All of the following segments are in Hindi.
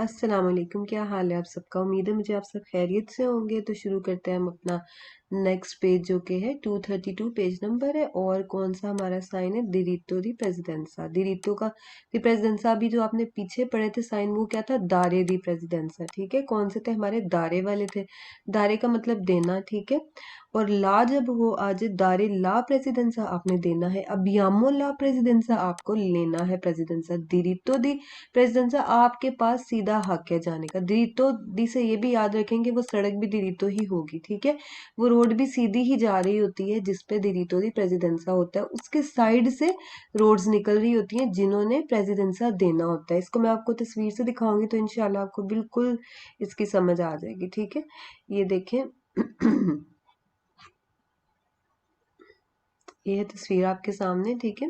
अस्सलाम वालेकुम। क्या हाल है आप सबका? उम्मीद है मुझे आप सब खैरियत से होंगे। तो शुरू करते हैं हम अपना नेक्स्ट पेज जो कि है 232 पेज नंबर है। और कौन सा हमारा साइन है? दिरितो दी प्रेसिडेंसा। दिरितो का दी प्रेसिडेंसा अभी जो आपने पीछे पढ़े थे साइन वो क्या था? दारे दी प्रेसिडेंसा। ठीक है, कौन से थे? हमारे दारे वाले थे। दारे का मतलब देना, ठीक है। और ला जब हो आज दारे ला प्रेसिडेंसा आपने देना है। अबियामो ला प्रेसिडेंसा आपको लेना है प्रेसिडेंसा। दिरितो दी प्रेसिडेंसा आपके पास सीधा हक है जाने का। दिरितो दी से ये भी याद रखेंगे वो सड़क भी दिरितो ही होगी, ठीक है। वो रोड भी सीधी ही जा रही होती है जिसपे दिरितो दी प्रेसिडेंसा होता है। उसके साइड से रोड्स निकल रही होती हैं जिन्होंने प्रेसिडेंसा देना होता है। इसको मैं आपको तस्वीर से दिखाऊंगी तो इंशाल्लाह आपको बिल्कुल इसकी समझ आ जाएगी, ठीक है। ये देखें ये है तस्वीर आपके सामने, ठीक है।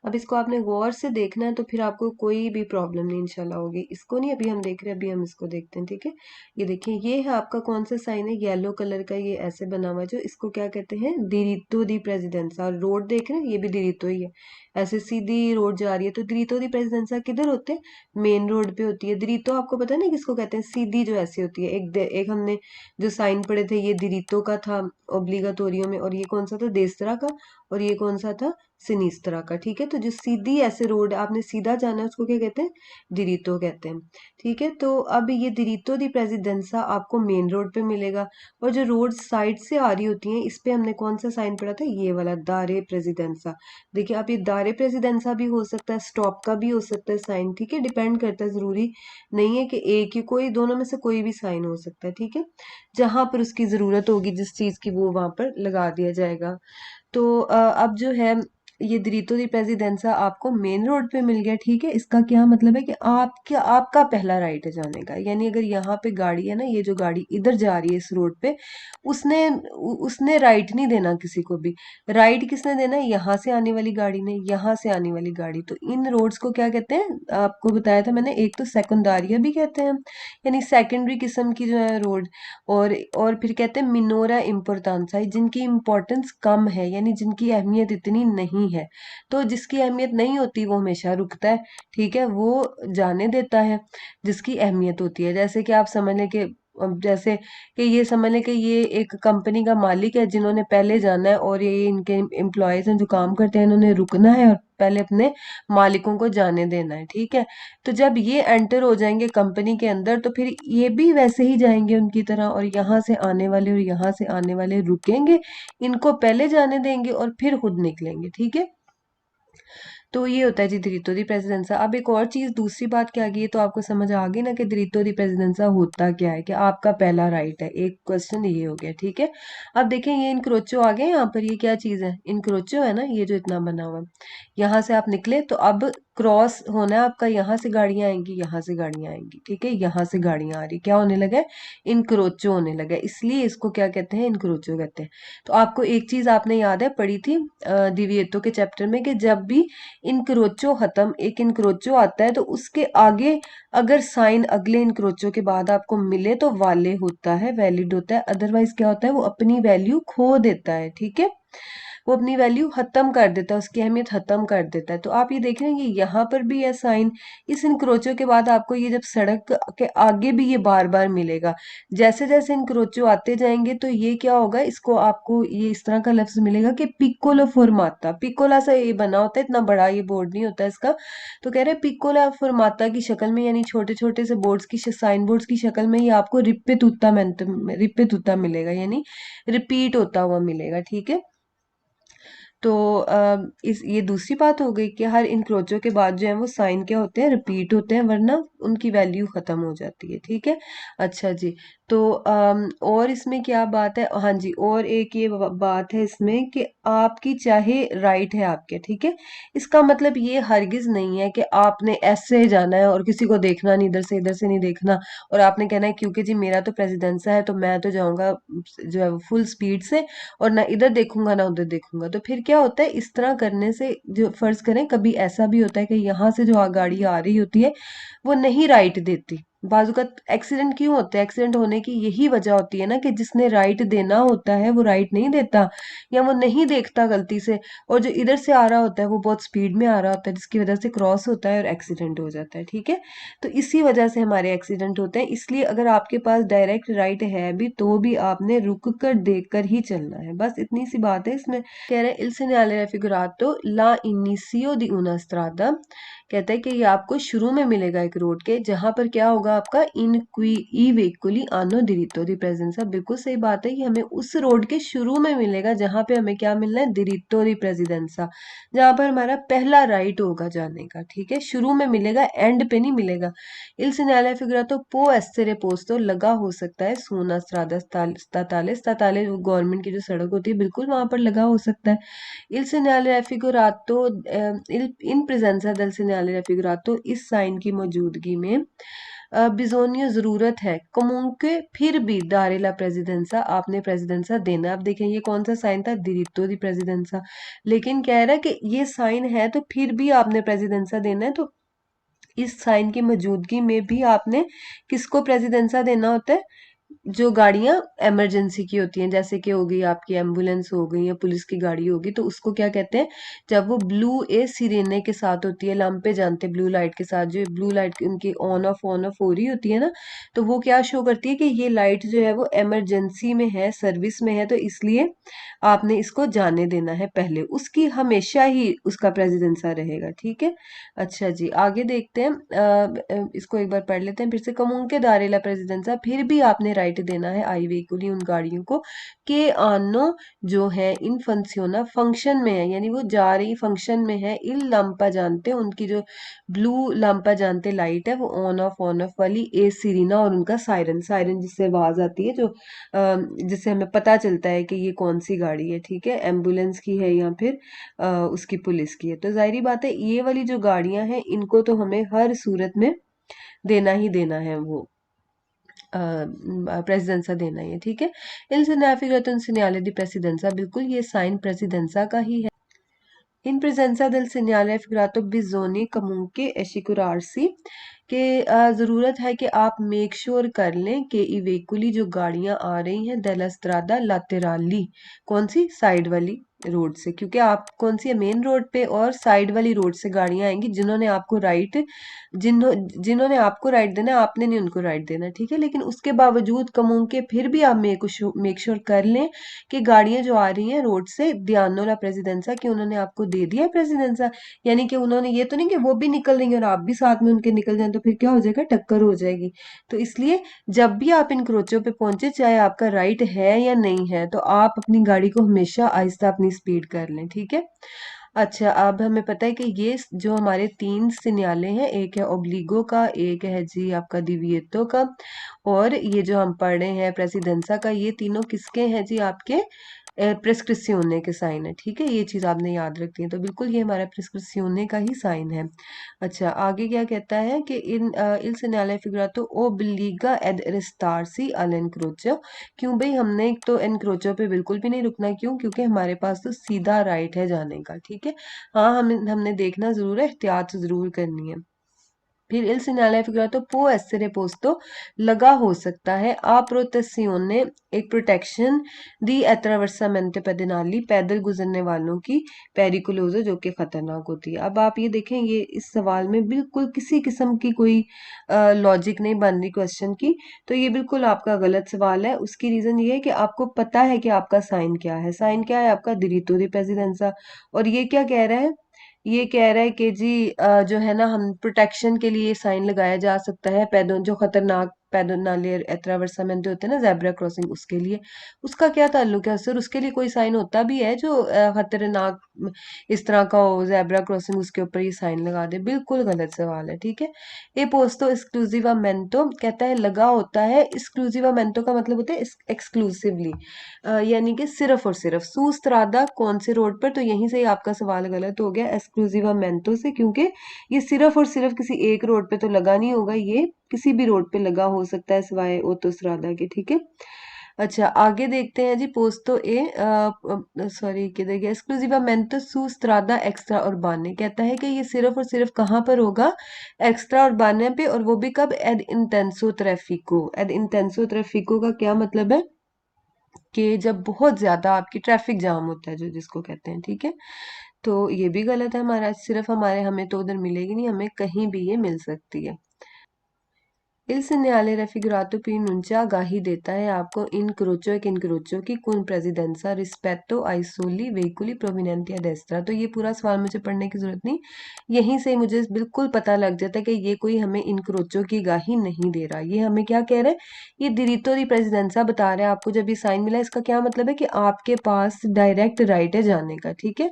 अब इसको आपने गौर से देखना है तो फिर आपको कोई भी प्रॉब्लम नहीं इंशाल्लाह होगी। इसको नहीं अभी हम देख रहे हैं, अभी हम इसको देखते हैं, ठीक है। ये देखिए ये है आपका कौन सा साइन है? येलो कलर का, ये ऐसे बना हुआ है जो इसको क्या कहते हैं? दिरितो दी प्रेसिडेंसा। और रोड देख रहे हैं, ये भी दिरितो ही है। ऐसे सीधी रोड जा रही है तो दिरितो दी प्रेसिडेंसा किधर होते हैं? मेन रोड पे होती है। दिरितो आपको पता है ना किसको कहते हैं? सीधी जो ऐसे होती है। एक हमने जो साइन पढ़े थे ये दिरितो का था ओब्लिगाटोरियो में, और ये कौन सा था? देस्तरा का। और ये कौन सा था? सिनिस्त्रा का, ठीक है। तो जो सीधी ऐसे रोड आपने सीधा जाना है उसको क्या कहते हैं? दिरितो कहते हैं, ठीक है। तो अब ये दिरितो दी प्रेसिडेंसा आपको मेन रोड पे मिलेगा। और जो रोड साइड से आ रही होती हैं इस पे हमने कौन सा साइन पढ़ा था? ये वाला, दारे प्रेसिडेंसा। देखिए अब ये दारे प्रेसिडेंसा भी हो सकता है, स्टॉप का भी हो सकता है साइन, ठीक है। डिपेंड करता है, जरूरी नहीं है कि एक ही, कोई दोनों में से कोई भी साइन हो सकता है, ठीक है। जहां पर उसकी जरूरत होगी जिस चीज की वो वहां पर लगा दिया जाएगा। तो अब जो है ये दिरितो दी प्रेसिडेंसा आपको मेन रोड पे मिल गया, ठीक है। इसका क्या मतलब है कि आपका पहला राइट है जाने का। यानी अगर यहाँ पे गाड़ी है ना, ये जो गाड़ी इधर जा रही है इस रोड पे, उसने उसने राइट नहीं देना किसी को भी। राइट किसने देना है? यहाँ से आने वाली गाड़ी ने, यहाँ से आने वाली गाड़ी। तो इन रोड्स को क्या कहते हैं? आपको बताया था मैंने, एक तो सेकेंडारिया भी कहते हैं, यानी सेकेंडरी किस्म की जो है रोड। और फिर कहते हैं मिनोरा इम्पोर्टांसा, जिनकी इम्पोर्टेंस कम है, यानी जिनकी अहमियत इतनी नहीं है। तो जिसकी अहमियत नहीं होती वो हमेशा रुकता है, ठीक है, वो जाने देता है। जिसकी अहमियत होती है, जैसे कि आप समझ लें कि अब जैसे कि ये समझ लें कि ये एक कंपनी का मालिक है जिन्होंने पहले जाना है, और ये इनके एम्प्लॉयज हैं जो काम करते हैं, इन्होंने रुकना है और पहले अपने मालिकों को जाने देना है, ठीक है। तो जब ये एंटर हो जाएंगे कंपनी के अंदर तो फिर ये भी वैसे ही जाएंगे उनकी तरह, और यहाँ से आने वाले और यहाँ से आने वाले रुकेंगे, इनको पहले जाने देंगे और फिर खुद निकलेंगे, ठीक है। तो ये होता है जी दिरितो दी प्रेसिडेंसा। अब एक और चीज, दूसरी बात क्या आ गई है तो आपको समझ आ गई ना कि दिरितो दी प्रेसिडेंसा होता क्या है, कि आपका पहला राइट है। एक क्वेश्चन ये हो गया, ठीक है। अब देखें ये इनक्रोचो आ गए यहाँ पर, ये क्या चीज है? इनक्रोचो है ना, ये जो इतना बना हुआ है। यहाँ से आप निकले तो अब क्रॉस होना है आपका, यहाँ से गाड़ियां आएंगी, यहाँ से गाड़ियां आएंगी, ठीक है। यहाँ से गाड़ियां आ रही, क्या होने लगा है? इनक्रोचो होने लगा है, इसलिए इसको क्या कहते हैं? इनक्रोचो कहते हैं। तो आपको एक चीज आपने याद है पढ़ी थी दिविएतो के चैप्टर में, कि जब भी इनक्रोचो खत्म, एक इनक्रोचो आता है तो उसके आगे अगर साइन अगले इनक्रोचो के बाद आपको मिले तो वाले होता है, वैलिड होता है। अदरवाइज क्या होता है? वो अपनी वैल्यू खो देता है, ठीक है। वो अपनी वैल्यू खत्म कर देता है, उसकी अहमियत खत्म कर देता है। तो आप ये देख रहे हैं कि यहाँ पर भी है साइन, इस इनक्रोचो के बाद आपको ये जब सड़क के आगे भी ये बार बार मिलेगा। जैसे जैसे इनक्रोचो आते जाएंगे तो ये क्या होगा, इसको आपको ये इस तरह का लफ्ज मिलेगा कि पिकोलो फॉर्माता। पिकोला सा ये बना होता है, इतना बड़ा ये बोर्ड नहीं होता इसका। तो कह रहे हैं पिकोला फॉर्माता की शक्ल में, यानी छोटे छोटे से बोर्ड्स की, साइन बोर्ड्स की शक्ल में ये आपको रिप्पे मिलेगा, यानी रिपीट होता हुआ मिलेगा, ठीक है। तो इस ये दूसरी बात हो गई कि हर इनक्रोचो के बाद जो है वो साइन क्या होते हैं? रिपीट होते हैं, वरना उनकी वैल्यू खत्म हो जाती है, ठीक है। अच्छा जी। तो और इसमें क्या बात है? हाँ जी, और एक ये बात है इसमें कि आपकी चाहे राइट है आपके, ठीक है, इसका मतलब ये हरगिज नहीं है कि आपने ऐसे जाना है और किसी को देखना नहीं, इधर से नहीं देखना, और आपने कहना है क्योंकि जी मेरा तो प्रेसिडेंसा है तो मैं तो जाऊंगा जो है फुल स्पीड से, और ना इधर देखूंगा ना उधर देखूंगा। तो फिर क्या होता है? इस तरह करने से, जो फर्ज करें कभी ऐसा भी होता है कि यहाँ से जो गाड़ी आ रही होती है वो नहीं राइट देती, बाजू का एक्सीडेंट क्यों होता है? एक्सीडेंट होने की यही वजह होती है ना कि जिसने राइट देना होता है वो राइट नहीं देता, या वो नहीं देखता गलती से, और जो इधर से आ रहा होता है वो बहुत स्पीड में आ रहा होता है, जिसकी वजह से क्रॉस होता है और एक्सीडेंट हो जाता है। ठीक है, तो इसी वजह से हमारे एक्सीडेंट होते हैं। इसलिए अगर आपके पास डायरेक्ट राइट है भी तो भी आपने रुक कर देख कर ही चलना है, बस इतनी सी बात है इसमें। कह रहे il segnale raffigurato la inizio di una strada, कहता है कि ये आपको शुरू में मिलेगा एक रोड के, जहां पर क्या होगा आपका इन क्वी ई वेहिकुली आनो दिरित्तो दी प्रेजेंसा। बिल्कुल सही बात है, कि हमें उस रोड के शुरू में मिलेगा जहां पे हमें क्या मिलना है, दिरित्तो दी प्रेसिडेंसा, जहां पर हमारा पहला राइट होगा जाने का। ठीक है, शुरू में मिलेगा, एंड पे नहीं मिलेगा। il segnale figurato può essere posto, लगा हो सकता है, सूना स्त्रादा statale, statale गवर्नमेंट की जो सड़क होती है बिल्कुल वहां पर लगा हो सकता है। il segnale raffigurato in presenza del segnale raffigurato, इस साइन की मौजूदगी में बिजोनियो जरूरत है, कमुंके फिर भी दारेला प्रेसिडेंसा, आपने प्रेसिडेंसा देना। अब देखें ये कौन सा साइन था, दिरित्तो दी प्रेसिडेंसा, लेकिन कह रहा है कि ये साइन है तो फिर भी आपने प्रेसिडेंसा देना है। तो इस साइन की मौजूदगी में भी आपने किसको प्रेसिडेंसा देना होता है, जो गाड़ियां इमरजेंसी की होती हैं, जैसे कि हो गई आपकी एम्बुलेंस हो गई या पुलिस की गाड़ी होगी, तो उसको क्या कहते हैं, जब वो ब्लू ए सिरेने के साथ होती है, लंपे जानते हैं ब्लू लाइट के साथ, जो ब्लू लाइट उनकी ऑन ऑफ हो रही होती है ना, तो वो क्या शो करती है कि ये लाइट जो है वो इमरजेंसी में है, सर्विस में है, तो इसलिए आपने इसको जाने देना है पहले, उसकी हमेशा ही उसका प्रेसिडेंसा रहेगा। ठीक है, अच्छा जी आगे देखते हैं, इसको एक बार पढ़ लेते हैं फिर से। कमुंके दारेला प्रेसिडेंसा, फिर भी आपने राइट देना है आई वेहिकुली उन गाड़ियों को, के आनो जो है इन फंक्शना, फंक्शन में है, यानी वो जा रही फंक्शन में है, इल लंपा जानते, उनकी जो ब्लू लंपा जानते लाइट है वो ऑन ऑफ वाली, ए सिरीना, और उनका सायरन, सायरन जिससे आवाज आती है, जो जिससे हमें पता चलता है कि ये कौन सी गाड़ी है। ठीक है, एम्बुलेंस की है या फिर उसकी पुलिस की है। तो जाहिर बात है ये वाली जो गाड़ियां हैं इनको तो हमें हर सूरत में देना ही देना है, वो प्रेसिडेंसा देना ही है। ठीक है, il segnale segnale di presidenza, बिल्कुल ये साइन प्रेसिडेंसा का ही है। In presenza del segnale figurato bisogna comunque assicurarsi कि ज़रूरत है कि आप मेक श्योर कर लें कि ई वेहिकुली जो गाड़ियां आ रही हैं डेला स्ट्रादा लातेराली, कौन सी, साइड वाली रोड से, क्योंकि आप कौन सी है, मेन रोड पे और साइड वाली रोड से गाड़ियां आएंगी, जिन्होंने आपको राइट जिन्होंने आपको राइट देना है, आपने नहीं उनको राइट देना। ठीक है, लेकिन उसके बावजूद कमून के फिर भी आप मेक श्योर कर लें कि गाड़ियां जो आ रही हैं रोड से दियानोला प्रेसिडेंसा, कि उन्होंने आपको दे दिया प्रेसिडेंसा, यानी कि उन्होंने ये तो नहीं कि वो भी निकल रही हैं और आप भी साथ में उनके निकल जाएं, तो फिर क्या हो जाएगा, टक्कर हो जाएगी। तो इसलिए जब भी आप इन क्रोचों पे पहुंचे, चाहे आपका राइट है या नहीं है, तो आप अपनी गाड़ी को हमेशा आहिस्ता अपनी स्पीड कर लें। ठीक है, अच्छा अब हमें पता है कि ये जो हमारे तीन सिग्नले हैं, एक है ओब्लिगो का, एक है जी आपका दिविएतो का, और ये जो हम पढ़ रहे हैं प्रेसिडेंसा का, ये तीनों किसके हैं जी, आपके प्रेस्क्रिप्सियोने के साइन है। ठीक है, ये चीज आपने याद रखनी है, तो बिल्कुल ये हमारा प्रेस्क्रिप्सियोने का ही साइन है। अच्छा आगे क्या कहता है कि इन il segnale figurato obbliga ad restarsi all'incrocio, क्यों भाई, हमने एक तो एनक्रोचो पे बिल्कुल भी नहीं रुकना, क्यों, क्योंकि हमारे पास तो सीधा राइट है जाने का। ठीक है, हाँ हमने देखना जरूर है, एहतियात जरूर करनी है। फिर il segnale figurato può essere posto, लगा हो सकता है, a protezione, एक प्रोटेक्शन, दी attraversamento pedonali, पैदल गुजरने वालों की, पेरिकुलोजो जो कि खतरनाक होती है। अब आप ये देखें, ये इस सवाल में बिल्कुल किसी किस्म की कोई लॉजिक नहीं बन रही क्वेश्चन की, तो ये बिल्कुल आपका गलत सवाल है। उसकी रीजन ये है कि आपको पता है कि आपका साइन क्या है, साइन क्या है आपका, दिरितो दी प्रेसिडेंसा, और ये क्या कह रहा है, ये कह रहा है कि जी जो है ना, हम प्रोटेक्शन के लिए साइन लगाया जा सकता है, पैदों जो खतरनाक पैदोनाले एट्रावर्सामेंट होते हैं ना, जेब्रा क्रॉसिंग, उसके लिए। उसका क्या ताल्लुक है सर, उसके लिए कोई साइन होता भी है जो खतरनाक इस तरह का हो, जेब्रा क्रॉसिंग, उसके ऊपर ये साइन लगा दे, बिल्कुल गलत सवाल है। ठीक है, ए पोस्तो एक्सक्लूसिवामेंटो, कहता है लगा होता है, एक्सक्लूसिवामेंटो का मतलब होता है एक्सक्लूसिवली, यानी कि सिर्फ और सिर्फ। सूस्त्रादा कौन से रोड पर, तो यहीं से ही आपका सवाल गलत हो गया, एक्सक्लूसिवामेंटो से, क्योंकि ये सिर्फ और सिर्फ किसी एक रोड पे तो लगा नहीं होगा, ये किसी भी रोड पे लगा हो सकता है सिवाय ओतोस्त्रादा के। ठीक है, अच्छा आगे देखते हैं जी, पोस्तो ए सॉरी किधर गया, एक्सक्लूसिवामेंटो सू स्त्रादा एक्स्ट्रा उर्बाने, कहता है कि ये सिर्फ और सिर्फ कहाँ पर होगा, एक्स्ट्रा उर्बाने पे, और वो भी कब, एड इंटेंसो ट्रैफिको। एड इंटेंसो ट्रैफिको का क्या मतलब है कि जब बहुत ज्यादा आपकी ट्रैफिक जाम होता है, जो जिसको कहते हैं, ठीक है। तो ये भी गलत है हमारा, सिर्फ हमारे, हमें तो उधर मिलेगी नहीं, हमें कहीं भी ये मिल सकती है। Il segnale raffigurato P nuncia गाही देता है आपको incrocio e incrocio की con presidenza rispetto ai soli veicoli provenienti a destra। तो ये पूरा सवाल मुझे पढ़ने की जरूरत नहीं, यहीं से मुझे बिल्कुल पता लग जाता है कि ये कोई हमें incrocio की गाही नहीं दे रहा। ये हमें क्या कह रहा है, ये diritto di presidenza बता रहा है आपको। जब ये साइन मिला, इसका क्या मतलब है कि आपके पास डायरेक्ट राइट है जाने का, ठीक है।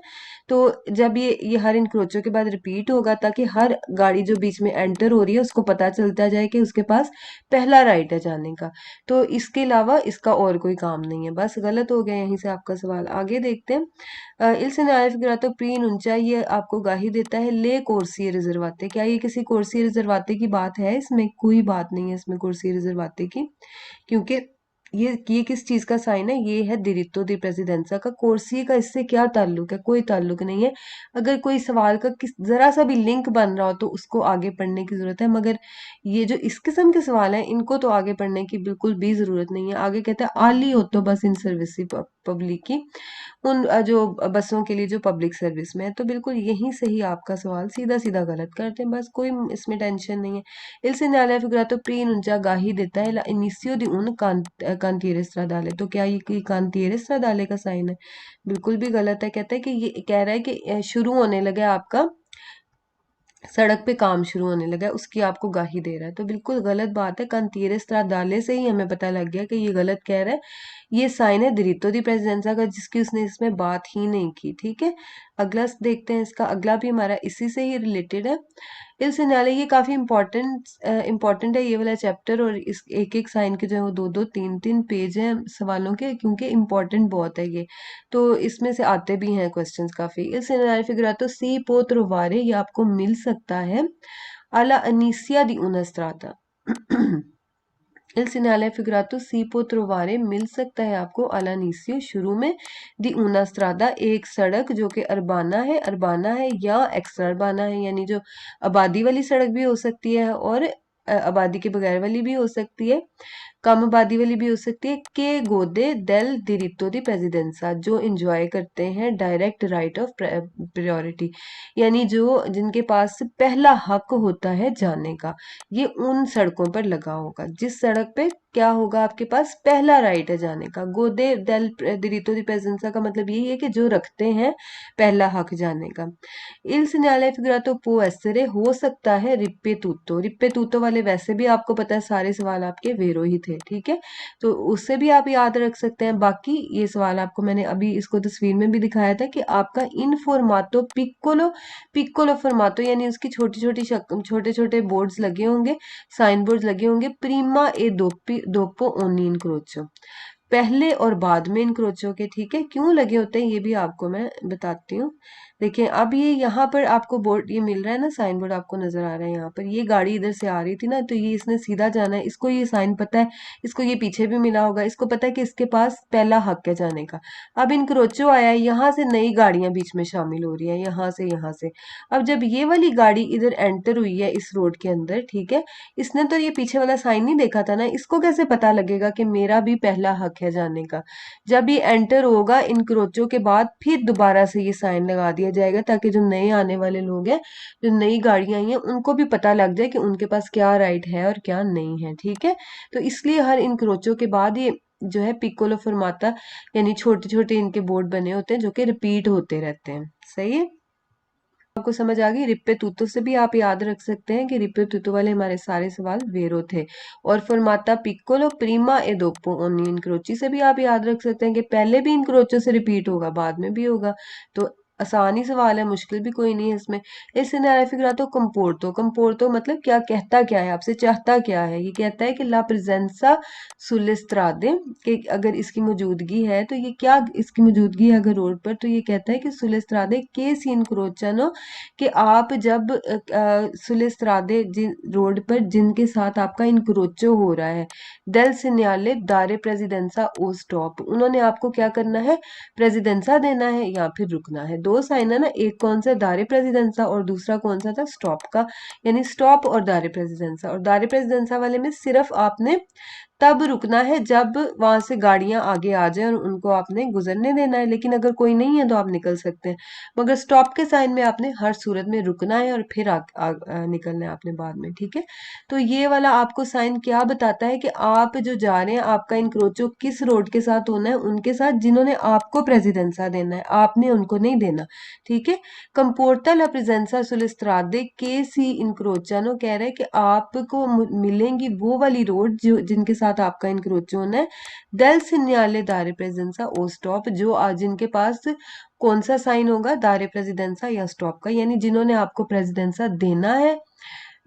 तो जब ये हर incrocio के बाद रिपीट होगा, ताकि हर गाड़ी जो बीच में एंटर हो रही है उसको पता चलता जाए कि उसके पास पहला राइट है जाने का। तो इसके अलावा इसका और कोई काम नहीं है, बस गलत हो गया यहीं से आपका सवाल। आगे देखते हैं, इल segnale figurato प्रीन ऊंचा, ये आपको गाही देता है ले कोर्सी रिजर्वाते। क्या ये किसी कोर्सी रिजर्वाते की बात है, इसमें कोई बात नहीं है इसमें कोर्सी रिजर्वाते की, क्योंकि ये किस चीज का साइन है, ये है दिरित्तो दी प्रेसिडेंसा का। कोर्सी का इससे क्या ताल्लुक है, कोई ताल्लुक नहीं है। अगर कोई सवाल का किस जरा सा भी लिंक बन रहा हो तो उसको आगे पढ़ने की जरूरत है, मगर ये जो इस किस्म के सवाल हैं इनको तो आगे पढ़ने की बिल्कुल भी जरूरत नहीं है। आगे कहता है आली हो तो बस इन सर्विस पब्लिक की, उन जो बसों के लिए जो पब्लिक सर्विस में है। तो बिल्कुल यहीं से ही आपका सवाल सीधा सीधा गलत करते हैं, बस कोई इसमें टेंशन नहीं है। Il segnale figurato P ऊंचा गाही देता है ला इनिशियो दी उन cantiere stradale। तो क्या ये कोई cantiere stradale का साइन है, बिल्कुल भी गलत है। कहता है कि ये कह रहा है कि शुरू होने लगा है आपका, सड़क पे काम शुरू होने लगा है, उसकी आपको गाही दे रहा है। तो बिल्कुल गलत बात है, cantiere stradale से ही हमें पता लग गया कि ये गलत कह रहा है। ये साइन है दिरित्तो दी प्रेसिडेंसा का, जिसकी उसने इसमें बात ही नहीं की, ठीक है। अगला देखते हैं, इसका अगला भी हमारा इसी से ही रिलेटेड है। इल सिग्नाले, ये काफी इंपॉर्टेंट है ये वाला चैप्टर, और इस एक एक साइन के जो है वो दो दो तीन तीन पेज हैं सवालों के, क्योंकि इंपॉर्टेंट बहुत है ये। तो इसमें से आते भी हैं क्वेश्चंस काफी। इल सिग्नाले फिगरातो सी पोत्रोवारे, ये आपको मिल सकता है अला अनीसिया दी उनस्त्राता। Il segnale figurato si può trovare, मिल सकता है आपको अलानीसियो शुरू में, दी una strada, एक सड़क जो कि अरबाना है या एक्स्ट्रा अरबाना है, यानी जो आबादी वाली सड़क भी हो सकती है और आबादी के बगैर वाली भी हो सकती है, कम आबादी वाली भी हो सकती है। के गोदे डेल दिरित्तो दी प्रेसिडेंसा, जो इंजॉय करते हैं डायरेक्ट राइट ऑफ प्रायोरिटी, यानी जो जिनके पास पहला हक होता है जाने का, ये उन सड़कों पर लगा होगा जिस सड़क पे क्या होगा, आपके पास पहला राइट है जाने का। गोदे डेल दिरित्तो दी प्रेसिडेंसा का मतलब यही है कि जो रखते हैं पहला हक जाने का। इल segnale figurato può essere, हो सकता है रिप्पे तूतो वाले वैसे भी आपको पता है सारे सवाल आपके वेरो ही थे, ठीक है। तो उससे भी आप याद रख सकते हैं। बाकी ये सवाल आपको मैंने अभी इसको तस्वीर में भी दिखाया था कि आपका इन फॉर्मातो पिक्कोलो फॉर्मातो, यानी उसकी छोटी छोटी छोटे छोटे बोर्ड्स लगे होंगे, साइन बोर्ड लगे होंगे, प्रीमा ए दोपो ओनी इनक्रोचो, पहले और बाद में इनक्रोचो के, ठीक है। क्यों लगे होते हैं ये भी आपको मैं बताती हूँ। देखिए अब ये यहाँ पर आपको बोर्ड ये मिल रहा है ना, साइन बोर्ड आपको नजर आ रहा है यहाँ पर, ये गाड़ी इधर से आ रही थी ना, तो ये इसने सीधा जाना है, इसको ये साइन पता है, इसको ये पीछे भी मिला होगा, इसको पता है कि इसके पास पहला हक है जाने का। अब इनक्रोचो आया है, यहाँ से नई गाड़ियां बीच में शामिल हो रही है, यहाँ से। अब जब ये वाली गाड़ी इधर एंटर हुई है इस रोड के अंदर, ठीक है, इसने तो ये पीछे वाला साइन नहीं देखा था ना, इसको कैसे पता लगेगा कि मेरा भी पहला हक है जाने का। जब ये एंटर होगा इनक्रोचो के बाद, फिर दोबारा से ये साइन लगा दिया जाएगा, ताकि जो नए आने वाले लोग हैं, जो नई गाड़ियां आई हैं, उनको भी पता लग जाए कि उनके पास क्या राइट है और क्या नहीं है, ठीक है। तो इसलिए हर इनक्रोचो के बाद ये जो है पिक्कोलो फॉर्माता, यानी छोटे छोटे इनके बोर्ड बने होते हैं जो कि रिपीट होते रहते हैं। सही है, आपको समझ आ गई। रिप्पे तूतो से भी आप याद रख सकते हैं कि रिप्पे तूतो वाले हमारे सारे सवाल वेरो थे। और फॉर्माता पिक्कोलो प्रीमा ए दोप्पो ओनी इनक्रोची से भी आप याद रख सकते हैं कि पहले भी इनक्रोचो से रिपीट होगा बाद में भी होगा। तो आसान ही सवाल है, मुश्किल भी कोई नहीं है इसमें। इस सिनेरियो फिगरातो कंपोर्टो, कंपोर्टो मतलब क्या कहता क्या है, आपसे चाहता क्या है। ये कहता है कि ला प्रेजेंसा सुlle strade, कि अगर इसकी मौजूदगी है तो ये क्या, इसकी मौजूदगी है अगर रोड पर, तो ये कहता है कि सुlle strade के si incrociano, कि आप जब सुlle strade जिन रोड पर जिनके साथ आपका इनक्रोचो हो रहा है, del segnale dare presidenza o stop, उन्होंने आपको क्या करना है, प्रेसिडेंसा देना है या फिर रुकना है। दो साइन है ना, एक कौन सा, दारे प्रेसिडेंसा, और दूसरा कौन सा था, स्टॉप का, यानी स्टॉप और दारे प्रेसिडेंसा। और दारे प्रेसिडेंसा वाले में सिर्फ आपने तब रुकना है जब वहां से गाड़ियां आगे आ जाए और उनको आपने गुजरने देना है, लेकिन अगर कोई नहीं है तो आप निकल सकते हैं। मगर स्टॉप के साइन में आपने हर सूरत में रुकना है और फिर निकलना है आपने बाद में, ठीक है। तो ये वाला आपको साइन क्या बताता है कि आप जो जा रहे हैं, आपका इनक्रोचो किस रोड के साथ होना है, उनके साथ जिन्होंने आपको प्रेसिडेंसा देना है, आपने उनको नहीं देना, ठीक है। कंपोर्टा ला प्रेजेंसा सुlle strade के सी इनक्रोचानो कह रहा है कि आपको मिलेंगी वो वाली रोड जो जिनके साथ आपका इनक्रोचो होना है, del segnale dare presenza o stop, जो जिनके पास कौन सा साइन होगा, दारे प्रेसिडेंसा या स्टॉप का, यानी जिन्होंने आपको प्रेसिडेंसा देना है,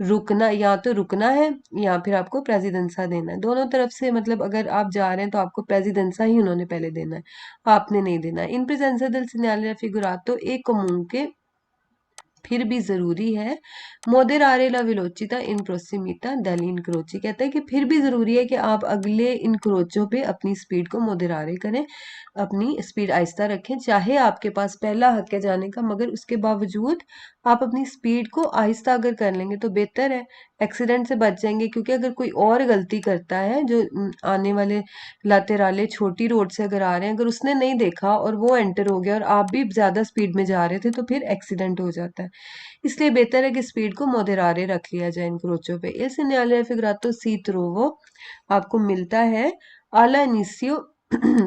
रुकना, या तो रुकना है या फिर आपको प्रेसिडेंसा देना है, दोनों तरफ से। मतलब अगर आप जा रहे हैं तो आपको प्रेसिडेंसा ही उन्होंने पहले देना है, आपने नहीं देना है। इन प्रेजेंसा del segnale raffigurato e comunque, फिर भी जरूरी है, moderare la velocità in prossimità degli incroci, कहता है कि फिर भी जरूरी है कि आप अगले इनक्रोचों पे अपनी स्पीड को मोदेरारे करें, अपनी स्पीड आहिस्ता रखें, चाहे आपके पास पहला हक है जाने का, मगर उसके बावजूद आप अपनी स्पीड को आहिस्ता अगर कर लेंगे तो बेहतर है, एक्सीडेंट से बच जाएंगे। क्योंकि अगर कोई और गलती करता है, जो आने वाले लातेराले छोटी रोड से अगर आ रहे हैं, अगर उसने नहीं देखा और वो एंटर हो गया और आप भी ज्यादा स्पीड में जा रहे थे, तो फिर एक्सीडेंट हो जाता है। इसलिए बेहतर है कि स्पीड को मॉडरेरे रख लिया जाए इनक्रोचो पे। इस न्यायालय फिगरातो सी त्रोवो आपको मिलता है आला इनिशियो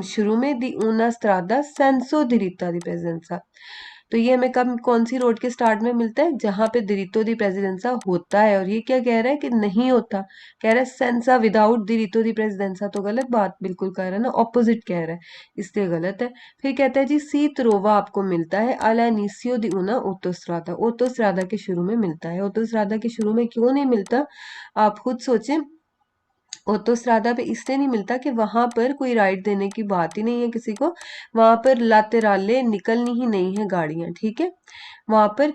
शुरू में दी ऊना स्त्रादा सेंसो दिरिता दी प्रेजेंसा। तो ये हमें कब, कौन सी रोड के स्टार्ट में मिलता है, जहां पे दिरितो दी प्रेसिडेंसा होता है। और ये क्या कह रहा है कि नहीं होता, कह रहा है सेंसा विदाउट दिरितो दी प्रेसिडेंसा, तो गलत बात बिल्कुल कह रहा है ना, ऑपोजिट कह रहा है, इसलिए गलत है। फिर कहता है जी सी त्रोवा आपको मिलता है अला इनिशियो दी उना ओटोस्ट्रादा, ओटोस्ट्रादा के शुरू में मिलता है। ओटोस्ट्रादा के शुरू में क्यों नहीं मिलता, आप खुद सोचें। ऑटोस्ट्रादा पे इसलिए नहीं मिलता कि वहां पर कोई राइड देने की बात ही नहीं है किसी को, वहां पर लातेराले निकलनी ही नहीं है गाड़ियां, ठीक है। वहां पर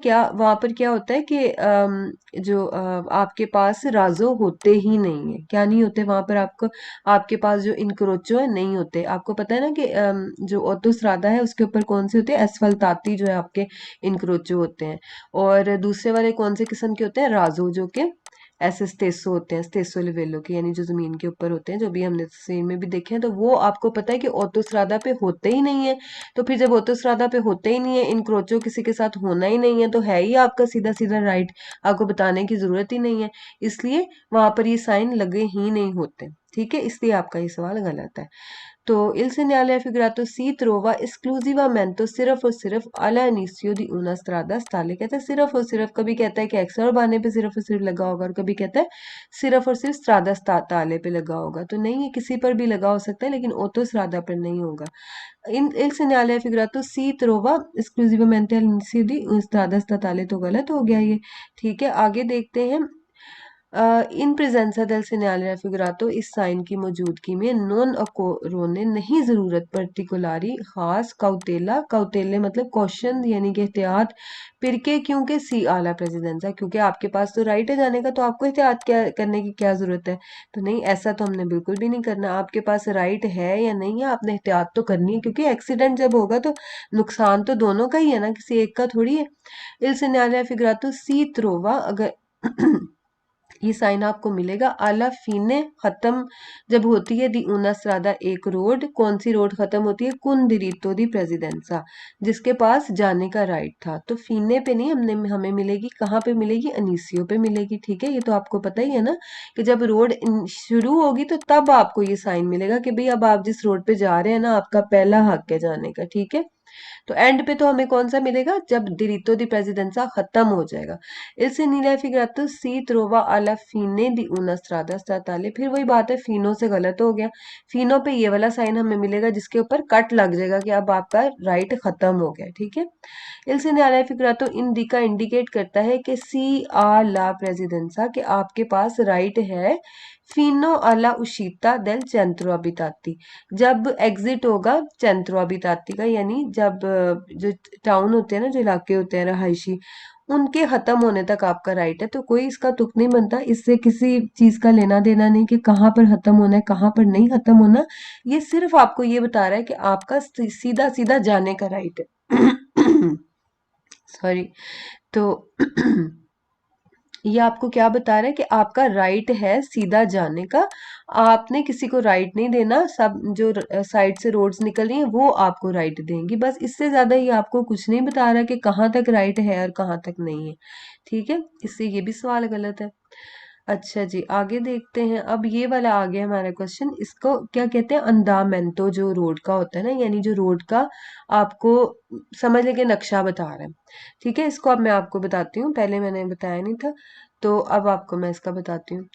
क्या होता है कि जो आपके पास राजो होते ही नहीं है, क्या नहीं होते वहां पर, आपको आपके पास जो इनक्रोचो है नहीं होते। आपको पता है ना कि जो ऑटोस्ट्रादा है उसके ऊपर कौन से होते हैं, एसफल्ताती जो है आपके इनक्रोचो होते हैं, और दूसरे वाले कौन से किस्म के होते हैं, राजो, जो के ऐसे स्टेसो होते हैं, स्टेसो लिवेलो के, यानी जो जमीन के ऊपर होते हैं, जो भी हमने तस्वीर में भी देखे हैं। तो वो आपको पता है कि ऑटोस्ट्रादा पे होते ही नहीं है। तो फिर जब ऑटोस्ट्रादा पे होते ही नहीं है, इनक्रोचो किसी के साथ होना ही नहीं है, तो है ही आपका सीधा सीधा राइट, आपको बताने की जरूरत ही नहीं है। इसलिए वहां पर ये साइन लगे ही नहीं होते, ठीक है, इसलिए आपका ये सवाल गलत है। तो il segnale è figurato si trova esclusivamente सिर्फ और सिर्फ all'inizio di una strada statale, कहता है सिर्फ और सिर्फ, कभी कहता है कि एक्स और बाने पे सिर्फ और सिर्फ लगा होगा, और कभी कहता है सिर्फ और सिर्फ strada statale पे लगा होगा। तो नहीं, ये किसी पर भी लगा हो सकता है, लेकिन ऑटो स्ट्रादा पर नहीं होगा। इन il segnale è figurato si trova esclusivamente all'inizio di una strada statale, तो गलत हो गया ये, ठीक है। आगे देखते हैं, इन प्रेजेंसा del segnale raffigurato, इस साइन की मौजूदगी में नॉन अकोरोने नहीं जरूरत पर्टिकुलरी खास काउतेला, काउतेले मतलब कॉशन यानी कि एहतियात, फिरके क्योंकि सी आला प्रेसिडेंसा, क्योंकि आपके पास तो राइट है जाने का, तो आपको एहतियात क्या करने की क्या जरूरत है। तो नहीं, ऐसा तो हमने बिल्कुल भी नहीं करना, आपके पास राइट है या नहीं है, आपने एहतियात तो करनी है, क्योंकि एक्सीडेंट जब होगा तो नुकसान तो दोनों का ही है ना, किसी एक का थोड़ी है। इल segnale raffigurato si trova, अगर ये साइन आपको मिलेगा आला फीने, खत्म जब होती है दी उना स्रादा एक रोड, कौन सी रोड खत्म होती है, कुन दिरितो दी प्रेसिडेंसा, जिसके पास जाने का राइट था। तो फीने पे नहीं, हमें मिलेगी कहाँ पे मिलेगी, अनीसियो पे मिलेगी, ठीक है। ये तो आपको पता ही है ना कि जब रोड शुरू होगी तो तब आपको ये साइन मिलेगा कि भाई अब आप जिस रोड पे जा रहे हैं ना, आपका पहला हक है जाने का, ठीक है। तो एंड पे तो हमें कौन सा मिलेगा, जब diritto di presidenza खत्म हो जाएगा। Il segnale figurato si trova alla fine di una strada statale, फिर वही बात है, फीनो से गलत हो गया। फीनो पे ये वाला साइन हमें मिलेगा जिसके ऊपर कट लग जाएगा कि अब आपका राइट खत्म हो गया, ठीक है। Il segnale figurato indica indicate करता है कि सी आ ला प्रेसिडेंसा, कि आपके पास राइट है फीनो अला उशीता del centro abitati, जब एग्जिट होगा centro abitati का, यानी जब जो टाउन होते हैं ना, जो इलाके होते हैं रहायशी, उनके खत्म होने तक आपका राइट है। तो कोई इसका तुक नहीं बनता, इससे किसी चीज का लेना देना नहीं कि कहाँ पर खत्म होना है कहाँ पर नहीं खत्म होना। ये सिर्फ आपको ये बता रहा है कि आपका सीधा सीधा जाने का राइट है। सॉरी। तो ये आपको क्या बता रहा है कि आपका राइट है सीधा जाने का, आपने किसी को राइट नहीं देना, सब जो साइड से रोड्स निकल रही हैं वो आपको राइट देंगी, बस इससे ज्यादा ये आपको कुछ नहीं बता रहा कि कहाँ तक राइट है और कहाँ तक नहीं है, ठीक है। इससे ये भी सवाल गलत है। अच्छा जी, आगे देखते हैं। अब ये वाला आ गया हमारा क्वेश्चन, इसको क्या कहते हैं, अंदामेंतो, जो रोड का होता है ना, यानी जो रोड का आपको समझ लेके नक्शा बता रहा है, ठीक है। इसको अब मैं आपको बताती हूँ, पहले मैंने बताया नहीं था, तो अब आपको मैं इसका बताती हूँ।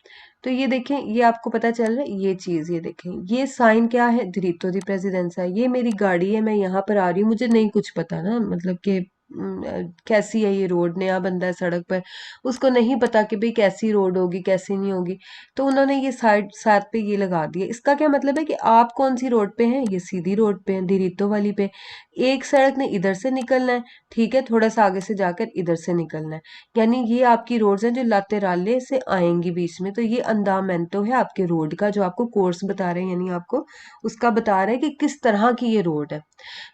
तो ये देखें, ये आपको पता चल रहा है, ये चीज, ये देखें, ये साइन क्या है, दिरित्तो दी प्रेसिडेंसा है। ये मेरी गाड़ी है, मैं यहाँ पर आ रही हूँ, मुझे नहीं कुछ पता ना, मतलब कि कैसी है ये रोड, नया बंदा है सड़क पर, उसको नहीं पता कि भाई कैसी रोड होगी कैसी नहीं होगी, तो उन्होंने ये साइड साथ पे ये लगा दिया। इसका क्या मतलब है कि आप कौन सी रोड पे हैं, ये सीधी रोड पे हैं, दिरित्तो वाली पे। एक सड़क ने इधर से निकलना है, ठीक है, थोड़ा सा आगे से जाकर इधर से निकलना है, यानी ये आपकी रोड्स हैं जो लातेराले से आएंगी बीच में। तो ये अंदामेंतो है आपके रोड का, जो आपको कोर्स बता रहे हैं, यानी आपको उसका बता रहे हैं कि किस तरह की ये रोड है।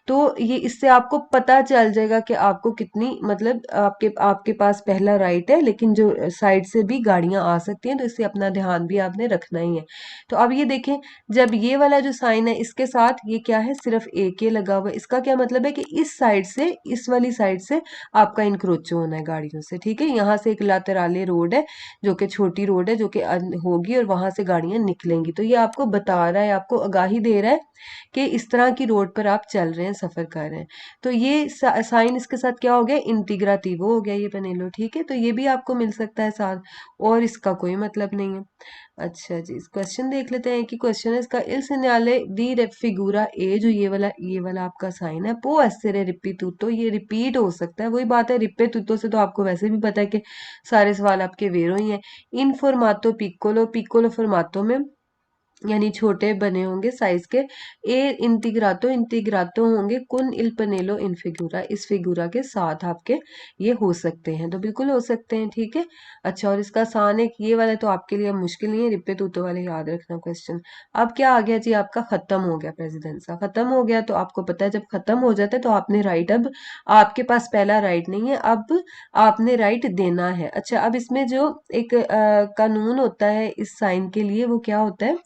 तो ये इससे आपको पता चल जाएगा कि आपको कितनी, मतलब आपके आपके पास पहला राइट है, लेकिन जो साइड से भी गाड़ियां आ सकती हैं, तो इससे अपना ध्यान भी आपने रखना ही है। तो अब ये देखें, जब ये वाला जो साइन है इसके साथ ये क्या है, सिर्फ एक ये लगा हुआ है, इसका क्या मतलब है कि इस साइड से, इस वाली साइड से आपका इनक्रोचो होना है गाड़ियों से, ठीक है। यहाँ से एक लातेराले रोड है, जो कि छोटी रोड है, जो कि होगी, और वहां से गाड़ियां निकलेंगी। तो ये आपको बता रहा है, आपको आगाही दे रहा है कि इस तरह की रोड पर आप चल रहे हैं, सफर कर रहे हैं। तो ये साइन इसके साथ क्या हो गया, इंटीग्राटिवो हो गया, ये बने लो, ठीक है। तो ये भी आपको मिल सकता है साथ, और इसका कोई मतलब नहीं है। अच्छा जी, इस क्वेश्चन देख लेते हैं कि क्वेश्चन है इसका, इल सेgnale दी फिगूरा ए, जो ये वाला आपका साइन है, पो एसेरे रिपीटूतो, ये रिपीट हो सकता है। वही बात है, रिपीटूतो से तो आपको वैसे भी पता है कि सारे सवाल आपके वेरो ही हैं। इन फॉर्मातो पिक्कोलो, पिक्कोलो फॉर्मातो में, यानी छोटे बने होंगे साइज के। ए इंटीग्रातो, इंटीग्रातो होंगे कुन इल पनेलो इन फिगूरा, इस फिगूरा के साथ आपके ये हो सकते हैं, तो बिल्कुल हो सकते हैं, ठीक है। अच्छा, और इसका आसान है, ये वाला तो आपके लिए मुश्किल नहीं है, रिप्पे तूतो वाले याद रखना क्वेश्चन। अब क्या आ गया जी, आपका खत्म हो गया, प्रेसिडेंसा खत्म हो गया। तो आपको पता है जब खत्म हो जाता है तो आपने राइट, अब आपके पास पहला राइट नहीं है, अब आपने राइट देना है। अच्छा, अब इसमें जो एक कानून होता है इस साइन के लिए, वो क्या होता है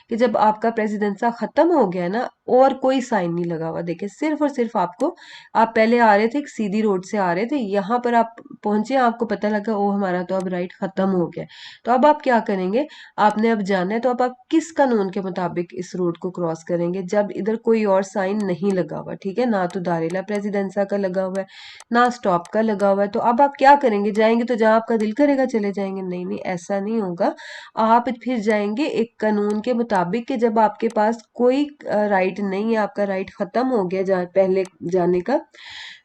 कि जब आपका प्रेसिडेंसा खत्म हो गया ना, और कोई साइन नहीं लगा हुआ, देखिए सिर्फ और सिर्फ आपको, आप पहले आ रहे थे एक सीधी रोड से आ रहे थे, यहाँ पर आप पहुंचे, आपको पता लगा ओ हमारा तो अब राइट खत्म हो गया। तो अब आप क्या करेंगे, आपने अब जाना है, तो अब आप किस कानून के मुताबिक इस रोड को क्रॉस करेंगे, जब इधर कोई और साइन नहीं लगा हुआ, ठीक है, ना तो दारेला प्रेसिडेंसा का लगा हुआ है, ना स्टॉप का लगा हुआ है। तो अब आप क्या करेंगे, जाएंगे तो जहां आपका दिल करेगा चले जाएंगे, नहीं नहीं, ऐसा नहीं होगा। आप फिर जाएंगे एक कानून के मुताबिक कि जब आपके पास कोई राइट नहीं है, आपका राइट खत्म हो गया पहले जाने का,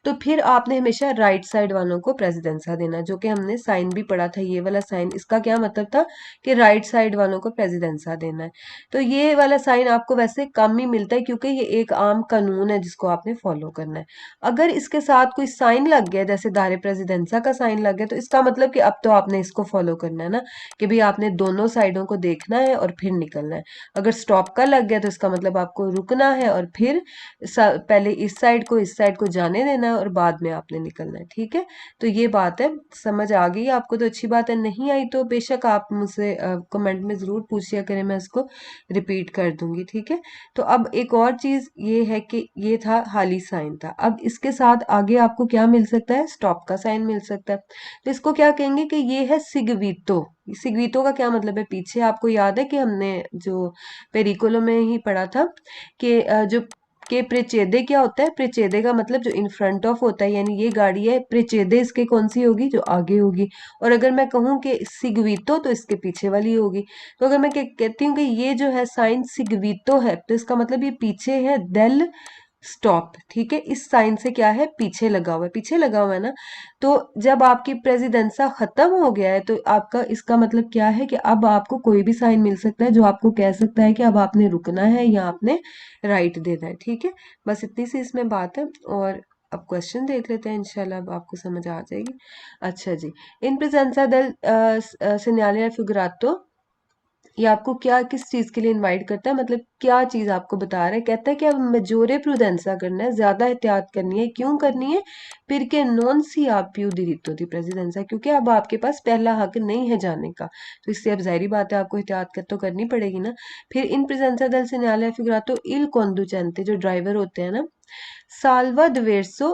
तो फिर आपने हमेशा राइट साइड वालों को प्रेसिडेंसा देना, जो कि हमने साइन भी पढ़ा था, ये वाला साइन, इसका क्या मतलब था कि राइट साइड वालों को प्रेसिडेंसा देना है। तो ये वाला साइन आपको वैसे कम ही मिलता है, क्योंकि ये एक आम कानून है जिसको आपने फॉलो करना है। अगर इसके साथ कोई साइन लग गया, जैसे दारे प्रेसिडेंसा का साइन लग गया, तो इसका मतलब कि अब तो आपने इसको फॉलो करना है ना, कि भाई आपने दोनों साइडों को देखना है और फिर निकलना है। अगर स्टॉप का लग गया तो इसका मतलब आपको रुकना है, और फिर पहले इस साइड को जाने देना है, और बाद में आपने निकलना है, ठीक है। तो ये बात है, समझ आ गई आपको तो अच्छी बात है, नहीं आई तो बेशक आप मुझसे कमेंट में जरूर पूछिया करें, मैं इसको रिपीट कर दूंगी, ठीक है। तो अब एक और चीज ये है कि ये था हाली साइन था, अब इसके साथ आगे आपको क्या मिल सकता है, स्टॉप का साइन मिल सकता है। तो इसको क्या कहेंगे कि ये है सिग्वीतो। सिग्वीतो का क्या मतलब है, पीछे आपको याद है कि हमने जो पेरिकोलो में ही पढ़ा था कि जो के प्रेचेदे क्या होता है? प्रेचेदे का मतलब जो इन फ्रंट ऑफ होता है, यानी ये गाड़ी है, प्रेचेदे इसके कौन सी होगी? जो आगे होगी। और अगर मैं कहूँ कि सिगवीतो तो इसके पीछे वाली होगी। तो अगर मैं कहती हूँ कि ये जो है साइन सिगवीतो है तो इसका मतलब ये पीछे है, देल स्टॉप, ठीक है, इस साइन से क्या है? पीछे लगा हुआ है, पीछे लगा हुआ है ना। तो जब आपकी प्रेसिडेंसा खत्म हो गया है तो आपका इसका मतलब क्या है कि अब आपको कोई भी साइन मिल सकता है जो आपको कह सकता है कि अब आपने रुकना है या आपने राइट देना है, ठीक है। बस इतनी सी इसमें बात है। और अब क्वेश्चन देख लेते हैं, इंशाल्लाह अब आपको समझ आ जाएगी। अच्छा जी, इन प्रेजेंसा del segnale figurato, ये आपको क्या किस चीज के लिए इनवाइट करता है, मतलब क्या चीज आपको बता रहा है? कहता है कि अब मेजोरे प्रूडेंसा करना है, ज्यादा एहतियात करनी है। क्यों करनी है? फिर के नॉन सी आप प्यू दिरितो दी प्रेसिडेंसा, क्योंकि अब आपके पास पहला हक नहीं है जाने का, तो इससे अब जाहिर बात है आपको एहतियात कर तो करनी पड़ेगी ना। फिर इन प्रेजेंसा दल सेgnale figurato il conducente, जो ड्राइवर होते हैं ना, साल्वा diverso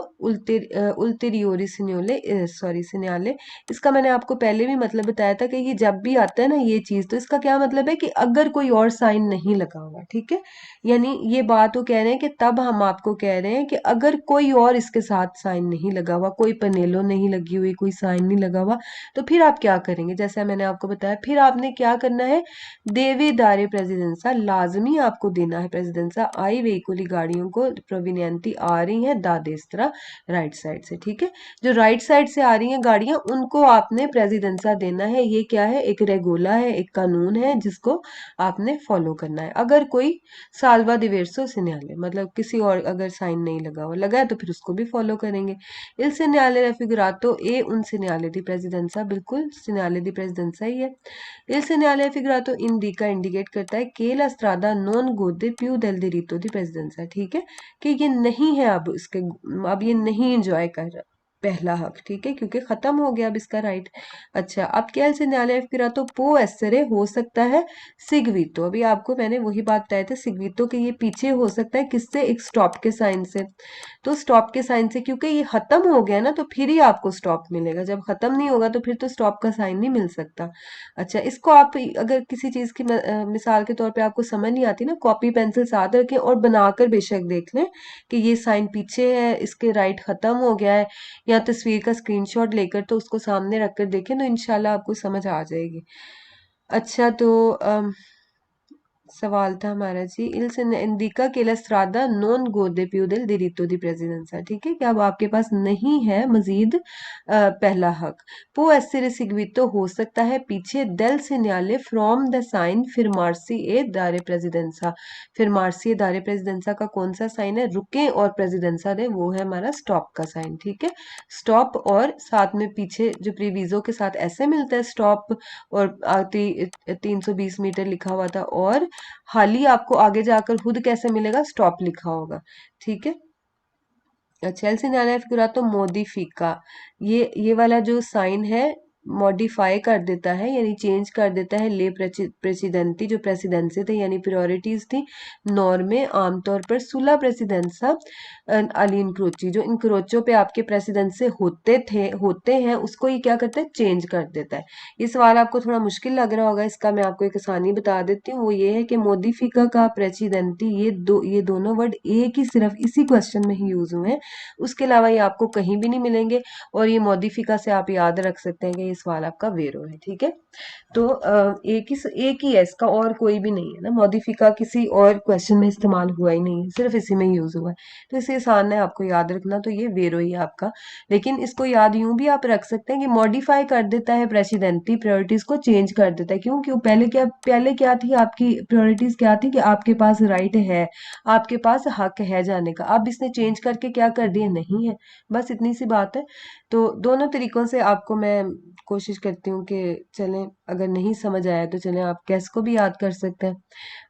ulteriori segnale, इसका मैंने आपको पहले भी मतलब बताया था कि ये जब भी आता है ना ये चीज, तो इसका क्या मतलब है कि अगर कोई और साइन नहीं लगा हुआ, ठीक है, यानी ये बात वो कह रहे हैं कि तब हम आपको कह रहे हैं कि अगर कोई और इसके साथ साइन नहीं लगा हुआ, कोई पनेलो नहीं लगी हुई, कोई साइन नहीं लगा हुआ, तो फिर आप क्या करेंगे? जैसा मैंने आपको बताया, फिर आपने क्या करना है? देवेदारे प्रेसिडेंसा, लाजमी आपको देना है प्रेसिडेंसा आई वेहिकुली, गाड़ियों को प्रोविनियंती आ रही हैं दा देस्त्रा, राइट साइड से, ठीक है, जो राइट साइड से आ रही हैं गाड़ियां उनको आपने प्रेसिडेंसा देना है। ये क्या है? एक रेगोला है, एक कानून है जिसको आपने फॉलो करना है। अगर कोई साल्वा दिवेर्सो सिन्याले, मतलब किसी और अगर साइन नहीं लगा हुआ, लगा है तो फिर उसको भी फॉलो करेंगे। इल सिन्याले रेफिगुरातो ए उन सिन्याले दी प्रेसिडेंसा, बिल्कुल सिन्याले दी प्रेसिडेंसा ही है। इल सिन्याले फिगरातो इंडिका, इंडिकेट करता है के ला स्ट्रादा non गोदे पिù del diritto di presidenza, ठीक है, कि ये नहीं है अब इसके, अब ये नहीं एंजॉय कर रहा पहला हक, ठीक है, क्योंकि खत्म हो गया अब इसका राइट। अच्छा, अब क्या से न्यायालय फिरा तो पो एसरे हो सकता है सिगवीतो, अभी आपको मैंने वही बात बताई थी सिगवीतो के, ये पीछे हो सकता है किससे? एक स्टॉप के साइन से। तो स्टॉप के साइन से क्योंकि ये खत्म हो गया ना तो फिर ही आपको स्टॉप मिलेगा, जब खत्म नहीं होगा तो फिर तो स्टॉप का साइन नहीं मिल सकता। अच्छा, इसको आप अगर किसी चीज की मिसाल के तौर पे आपको समझ नहीं आती ना, कॉपी पेंसिल साथ रखें और बनाकर बेशक देख लें कि ये साइन पीछे है, इसके राइट खत्म हो गया है, या तस्वीर का स्क्रीनशॉट लेकर तो उसको सामने रखकर देखें तो इंशाल्लाह आपको समझ आ जाएगी। अच्छा, तो सवाल था हमारा जी, इल से इंडिका के लस्ट्रादा non गोदे पिù del diritto di presidenza, ठीक है, कि अब आपके पास नहीं है मजीद पहला हक। पो एसरे सिग्वितो हो सकता है पीछे del segnale from the sign firmarsi e dare presidenza, firmarsi e dare presidenza का कौन सा साइन है? रुके और प्रेसिडेंसा दे, वो है हमारा स्टॉप का साइन, ठीक है, स्टॉप और साथ में पीछे जो प्रीविजो के साथ ऐसे मिलता है स्टॉप, और 320 मीटर लिखा हुआ था, और हाल ही आपको आगे जाकर खुद कैसे मिलेगा? स्टॉप लिखा होगा, ठीक है। चेल्सी न्यायालय फिगुरा तो मोडिफिका, ये वाला जो साइन है मॉडिफाई कर देता है, यानी चेंज कर देता है ले प्रेसिडेंटी, जो प्रेसिडेंसी थे यानी प्रायोरिटीज थी, नॉर्मे आमतौर पर सुला प्रेसिडेंसा अली इनक्रोची, जो इनक्रोचो पे आपके प्रेसिडेंट से होते हैं उसको ये क्या करता है? चेंज कर देता है। ये सवाल आपको थोड़ा मुश्किल लग रहा होगा, इसका मैं आपको एक आसानी बता देती हूँ, वो ये है कि मोडिफिका का प्रेसिडेंटी, ये दोनों वर्ड एक ही सिर्फ इसी क्वेश्चन में ही यूज हुए हैं, उसके अलावा ये आपको कहीं भी नहीं मिलेंगे। और ये मोडिफिका से आप याद रख सकते हैं कि ये सवाल आपका वेरो है, ठीक है। तो एक ही है इसका, और कोई भी नहीं है ना, मॉडिफिका किसी और क्वेश्चन में इस्तेमाल हुआ ही नहीं है, सिर्फ इसी में यूज हुआ है, तो इसे आसान है आपको याद रखना, तो ये वेरो ही है आपका। लेकिन इसको याद यूं भी आप रख सकते हैं कि मॉडिफाई कर देता है प्रेसिडेंटी, प्रायोरिटीज को चेंज कर देता है। क्यों? क्यों पहले क्या थी आपकी प्रायोरिटीज? क्या थी कि आपके पास राइट है, आपके पास हक है जाने का, अब इसने चेंज करके क्या कर दिया? नहीं है, बस इतनी सी बात है। तो दोनों तरीकों से आपको मैं कोशिश करती हूँ कि चलें, अगर नहीं समझ आया तो चलें आप कैस को भी याद कर सकते हैं।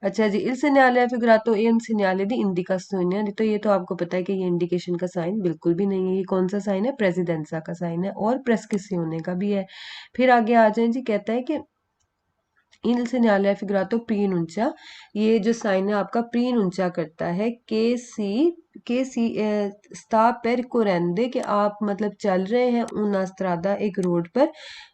अच्छा जी, इल segnale figurato e un segnale di indicazione, तो ये तो आपको पता है कि ये इंडिकेशन का साइन बिल्कुल भी नहीं है, ये कौन सा साइन है? प्रेसिडेंसा का साइन है, और प्रेस्क्रिप्शने का भी है। फिर आगे आ जाए जी, कहता है कि इन segnale figurato प्रीनुंचा, ये जो साइन है आपका प्रीनुंचा करता है के सी के sta percorrendo कि आप मतलब चल रहे हैं una strada एक रोड पर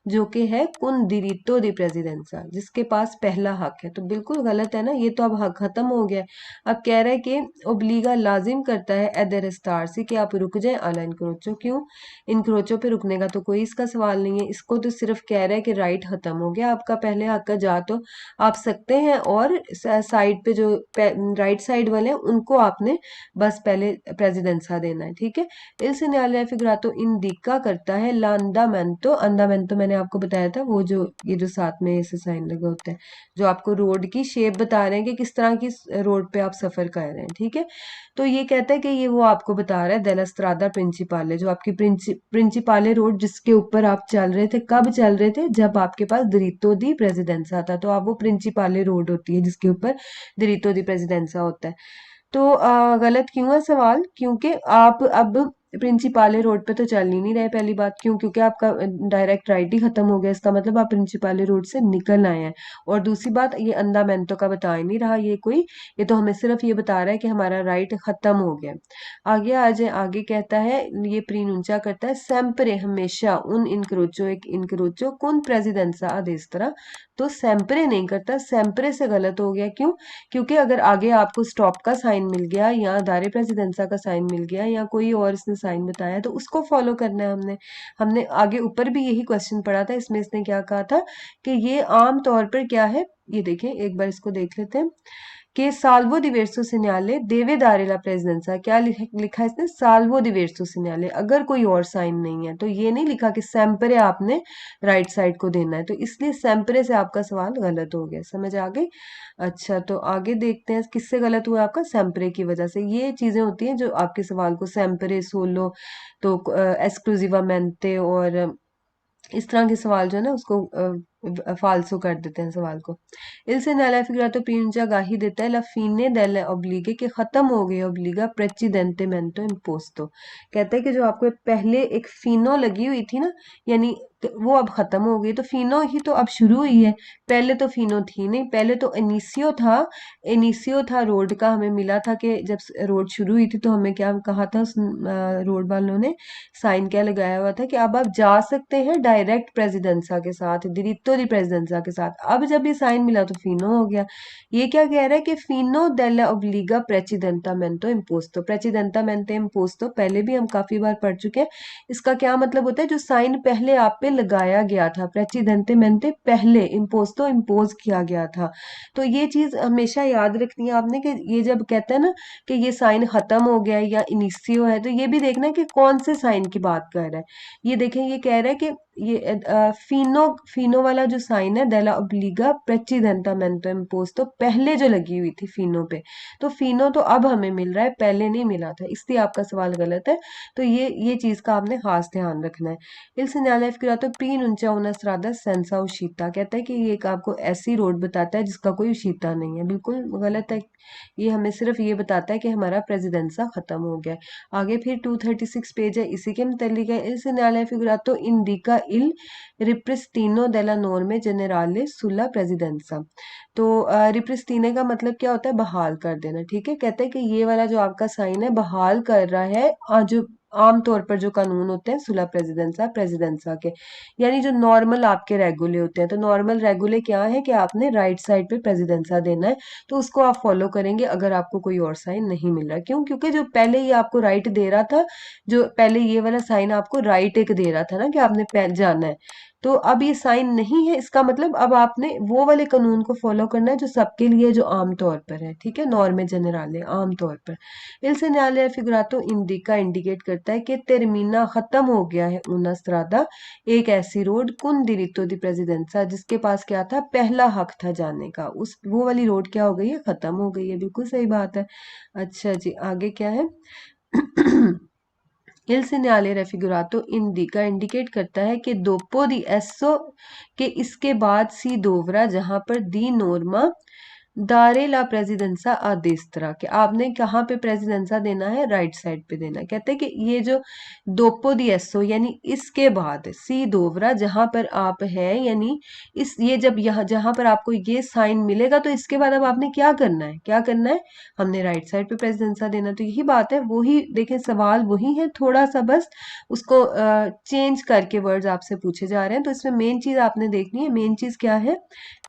जो कि है con diritto di presidenza जिसके पास पहला हक है। तो बिल्कुल गलत है ना, ये तो अब हक खत्म हो गया। अब कह रहा है कि ओब्लिगा लाजिम करता है एदर स्टार से कि आप रुक जाएं अला इनक्रोचो। क्यों? इनक्रोचो पे रुकने का तो कोई इसका सवाल नहीं है, इसको तो सिर्फ कह रहा है कि राइट खत्म हो गया आपका, पहले हक का जा तो आप सकते हैं और साइड पे जो राइट साइड वाले हैं उनको आपने बस पहले प्रेसिडेंसा देना है। ठीक है, इल segnale figurato indica करता है l'andamento। अंडामेंटो मैंने आपको बताया था, वो जो ये जो साथ में ऐसे साइन लगे होते हैं जो आपको रोड की शेप बता रहे हैं कि किस तरह की रोड पे आप सफर कर रहे हैं। ठीक है, तो ये कहता है कि ये वो आपको बता रहा है डेला स्ट्रादा प्रिंसिपाले, जो आपकी प्रिंसिपाले रोड जिसके ऊपर आप चल रहे थे। कब चल रहे थे? जब आपके पास दिरितो दी प्रेसिडेंसा था। तो आप वो प्रिंसिपाले रोड होती है जिसके ऊपर दिरितो दी प्रेसिडेंसा होता है। तो गलत क्यों है सवाल? क्योंकि आप अब प्रिंसिपाले रोड पे तो चल ही नहीं रहे। पहली बात क्यों? क्योंकि आपका डायरेक्ट राइट ही खत्म हो गया, इसका मतलब आप प्रिंसिपाले रोड से निकल आए हैं। और दूसरी बात, ये अंडामेंटो का बता ही नहीं रहा ये कोई, ये तो हमें सिर्फ ये बता रहा है कि हमारा राइट खत्म हो गया। आगे आ जाए, आगे कहता है ये प्रीनुंचा करता है सेम्परे हमेशा उन इनक्रोचो एक इनक्रोचो कौन प्रेसिडेंसा अदेस्त्रा। तो सेम्परे नहीं करता, सेम्परे से गलत हो गया। क्यों? क्योंकि अगर आगे आपको स्टॉप का साइन मिल गया या दारे प्रेसिडेंसा का साइन मिल गया या कोई और इसने साइन बताया तो उसको फॉलो करना है हमने। हमने आगे ऊपर भी यही क्वेश्चन पढ़ा था, इसमें इसने क्या कहा था कि ये आम तौर पर क्या है, ये देखें एक बार इसको देख लेते हैं कि साल्वो दिवेर्सो सिग्नाले देवे दारेला प्रेसिडेंसा। क्या लिखा है इसने? साल्वो दिवेर्सो सिग्नाले। अगर कोई और साइन नहीं है तो ये नहीं लिखा कि सेम्परे आपने राइट साइड को देना है, तो इसलिए सेम्परे से आपका सवाल गलत हो गया। समझ आ गई? अच्छा, तो आगे देखते हैं किससे गलत हुआ आपका, सेम्परे की वजह से। ये चीजें होती हैं जो आपके सवाल को सेम्परे सोलो तो एक्सक्लूसिवामेंटे और इस तरह के सवाल जो है ना उसको फालसो कर देते हैं सवाल को। इल segnale figurato piungia गाही देता है ला fine delle obblighe कि खत्म हो गई obbliga precedentemente imposto। कहता है कि जो आपको पहले एक फिनो लगी हुई थी ना, यानी वो अब खत्म हो गई। तो फिनो ही तो अब शुरू हुई है, पहले तो फिनो थी नहीं। पहले तो इनिसियो था, इनिसियो था रोड का। हमें मिला था कि जब रोड शुरू हुई थी तो हमें क्या कहा था रोड वालों ने, साइन क्या लगाया हुआ था कि अब आप जा सकते हैं डायरेक्ट प्रेसिडेंसा के साथ, दिरित्तो दी प्रेसिडेंसा के साथ। अब जब ये साइन मिला तो फिनो हो गया। ये क्या कह रहा है कि फिनो डेला ओब्लिगा प्रेसिडेंटामेंटो इम्पोस्तो। प्रेसिडेंटामेंटो इम्पोस्तो पहले भी हम काफी बार पढ़ चुके हैं। इसका क्या मतलब होता है? जो साइन पहले आप पे लगाया गया था, प्रेसिडेंटेमेंटे पहले, इम्पोस्तो इम्पोज किया गया था। तो ये चीज हमेशा याद रखनी है आपने कि ये जब कहता है ना कि ये साइन खत्म हो गया है या इनिशियो है, तो ये भी देखना है कि कौन से साइन की बात कर रहा है। ये देखें, ये कह रहा है कि ये फिनो फिनो वाला जो साइन है डेला ओब्लिगा प्रेसिडेंटामेंटो इम्पोस्तो, पहले जो लगी हुई थी फिनो पे, तो फिनो तो अब हमें मिल रहा है, पहले नहीं मिला था, इसलिए आपका सवाल गलत है। तो ये चीज का आपने खास ध्यान रखना है। इल segnale figurato preannuncia una strada senza uscita। कहता है कि ये एक आपको ऐसी रोड बताता है जिसका कोई उशीता नहीं है। बिल्कुल गलत है, ये हमें सिर्फ ये बताता है कि हमारा प्रेसिडेंसा खत्म हो गया है। आगे फिर 236 पेज है, इसी के मुतालिक है। इल segnale figurato indica il ripristino della norme generale sulla presidenza। तो रिप्रिस्टीने का मतलब क्या होता है? बहाल कर देना। ठीक है, कहते हैं कि ये वाला जो आपका साइन है बहाल कर रहा है जो आमतौर पर जो कानून होते हैं सुला प्रेसिडेंसा के, यानी जो नॉर्मल आपके रेगुले होते हैं। तो नॉर्मल रेगुले क्या है कि आपने राइट साइड पे प्रेसिडेंसा देना है, तो उसको आप फॉलो करेंगे अगर आपको कोई और साइन नहीं मिल रहा। क्यों? क्योंकि जो पहले ये आपको राइट दे रहा था, जो पहले ये वाला साइन आपको राइट एक दे रहा था ना कि आपने जाना है, तो अब ये साइन नहीं है, इसका मतलब अब आपने वो वाले कानून को फॉलो करना है जो सबके लिए, जो आम तौर पर है। ठीक है, नॉर्मे जनराले आम तौर पर। इल segnale figurato indica इंडिकेट करता है कि termina खत्म हो गया है una strada एक ऐसी road con diritto di presidenza जिसके पास क्या था? पहला हक था जाने का। उस वो वाली रोड क्या हो गई है? खत्म हो गई है। बिल्कुल सही बात है। अच्छा जी, आगे क्या है? इल segnale raffigurato indica इंडिकेट करता है कि dopo di esso के इसके बाद सी दोवरा, जहां पर दी नोर्मा दारे ला प्रेसिडेंसा आ destra, कि आपने कहाँ पे प्रेसिडेंसा देना है, राइट साइड पे देना है। कहते हैं कि ये जो दोपो दी एसो यानी इसके बाद सी दोवरा जहां पर आप है, यानी इस ये जब यहाँ जहां पर आपको ये साइन मिलेगा तो इसके बाद अब आपने क्या करना है, क्या करना है, हमने राइट साइड पे प्रेसिडेंसा देना। तो यही बात है, वही देखें सवाल वही है, थोड़ा सा बस उसको चेंज करके वर्ड्स आपसे पूछे जा रहे हैं। तो इसमें मेन चीज आपने देखनी है, मेन चीज क्या है,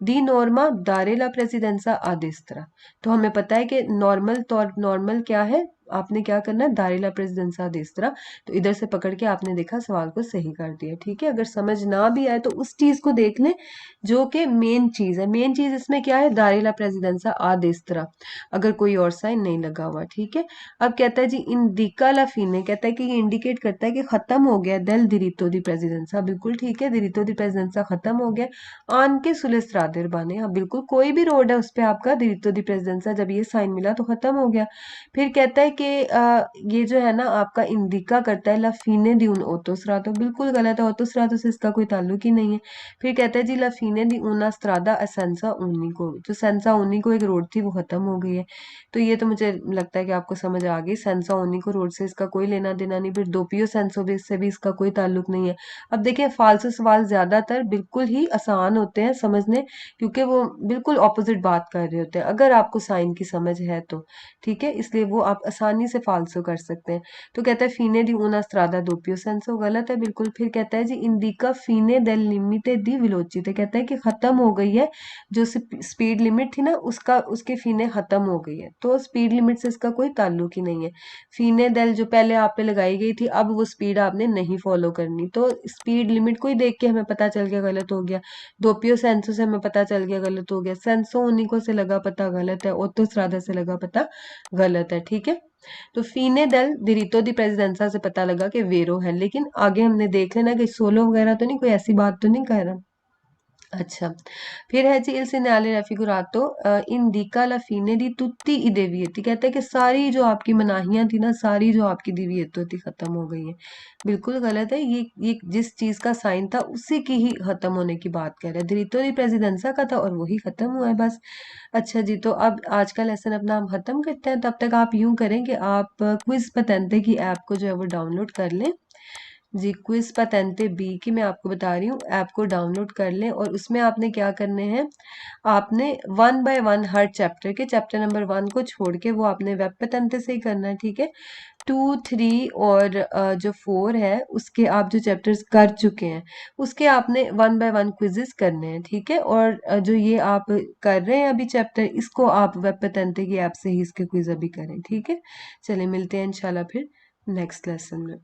दी नॉर्मा दारेला प्रेसिडेंसा आदेस्त्रा। तो हमें पता है कि नॉर्मल क्या है, आपने क्या करना है, दारेला प्रेसिडेंसा आदेस्त्रा। तो इधर से पकड़ के आपने देखा सवाल को सही कर दिया। ठीक है, अगर समझ ना भी आए तो उस चीज को देख लें जो कि मेन चीज है। मेन चीज इसमें क्या है, दारेला प्रेसिडेंसा आदेस्त्रा, अगर कोई और साइन नहीं लगा हुआ। ठीक है, अब कहता है जी इंडिका ला फीने, कहता है कि ये इंडिकेट करता है कि खत्म हो गया देल दिरितो दी प्रेसिडेंसा। बिल्कुल ठीक है, दिरितो दी प्रेसिडेंसा खत्म हो गया। आन के सुलेस्त्रादेर बाने, हाँ बिल्कुल, कोई भी रोड है उस पे आपका दिरितो दी प्रेसिडेंसा, जब ये साइन मिला तो खत्म हो गया। फिर कहता है कि ये जो है ना आपका इंडिका करता है ला फीने दी उन ओटोस्ट्राडो, बिल्कुल गलत है, ओटोस्ट्राडो से इसका कोई ताल्लुक ही नहीं है। फिर कहता है जी ला फीने दी उना स्ट्रादा सेंसा उनिको, जो सेंसा उनिको एक रोड थी वो खत्म हो गई है। तो ये तो मुझे लगता है कि आपको समझ आ गई, सेंसा उनिको रोड से इसका कोई लेना देना नहीं। फिर दोपियो सेंसो भी से भी इसका कोई ताल्लुक नहीं है। अब देखिए फालतू सवाल ज्यादातर बिल्कुल ही आसान होते हैं समझने, क्योंकि वो बिल्कुल ऑपोजिट बात कर रहे होते हैं, अगर आपको साइन की समझ है तो। ठीक है, इसलिए वो आप आसानी से फालसो कर सकते हैं। तो कहता है फीने दी उना स्ट्रादा दोपियो सेंसो, गलत है बिल्कुल। फिर कहता है जी इंडिका फीने देल लिमिटे दी वेलोचिटे, कहता है कि खत्म हो गई है जो स्पीड लिमिट थी ना उसका, उसकी फीने खत्म हो गई है। तो स्पीड लिमिट से इसका कोई ताल्लुक ही नहीं है। फीने देल जो पहले आप पे लगाई गई थी, अब वो स्पीड आपने नहीं फॉलो करनी, तो स्पीड लिमिट को ही देख के हमें पता चल गया गलत हो गया। दोपियो सेंसो से हमें पता चल गया गलत हो गया। सेंसो उनिको से लगा पता गलत है, ओतो स्ट्रादा से लगा पता गलत है। ठीक है, तो फीने दल दिरितो दी प्रेसिडेंसा से पता लगा कि वेरो है, लेकिन आगे हमने देख लेना कि सोलो वगैरह तो नहीं, कोई ऐसी बात तो नहीं कह रहा। अच्छा, फिर है जी il segnale raffigurato indica la fine di tutti i divieti, कहते हैं कि सारी जो आपकी मनाहियां थी ना, सारी जो आपकी दिवियतो थी खत्म हो गई है। बिल्कुल गलत है, ये जिस चीज का साइन था उसी की ही खत्म होने की बात कर रहे हैं। दिरितो दी प्रेसिडेंसा का था और वही खत्म हुआ है बस। अच्छा जी, तो अब आज का लेसन अपना हम खत्म करते हैं। तब तक आप यूं करें कि आप क्विज पतंते की ऐप को जो है वो डाउनलोड कर लें। जी, क्विज पतंते बी की मैं आपको बता रही हूँ, ऐप को डाउनलोड कर लें और उसमें आपने क्या करने हैं, आपने 1 बाय 1 हर चैप्टर के चैप्टर नंबर 1 को छोड़ के वो आपने वेब पतंते से ही करना है। ठीक है, 2, 3 और जो 4 है उसके आप जो चैप्टर्स कर चुके हैं उसके आपने 1 बाय 1 क्विजेस करने हैं। ठीक है, और जो ये आप कर रहे हैं अभी चैप्टर, इसको आप वेब पतंते की ऐप से ही इसके क्विज अभी करें। ठीक है, चलिए मिलते हैं इंशाल्लाह फिर नेक्स्ट लेसन में।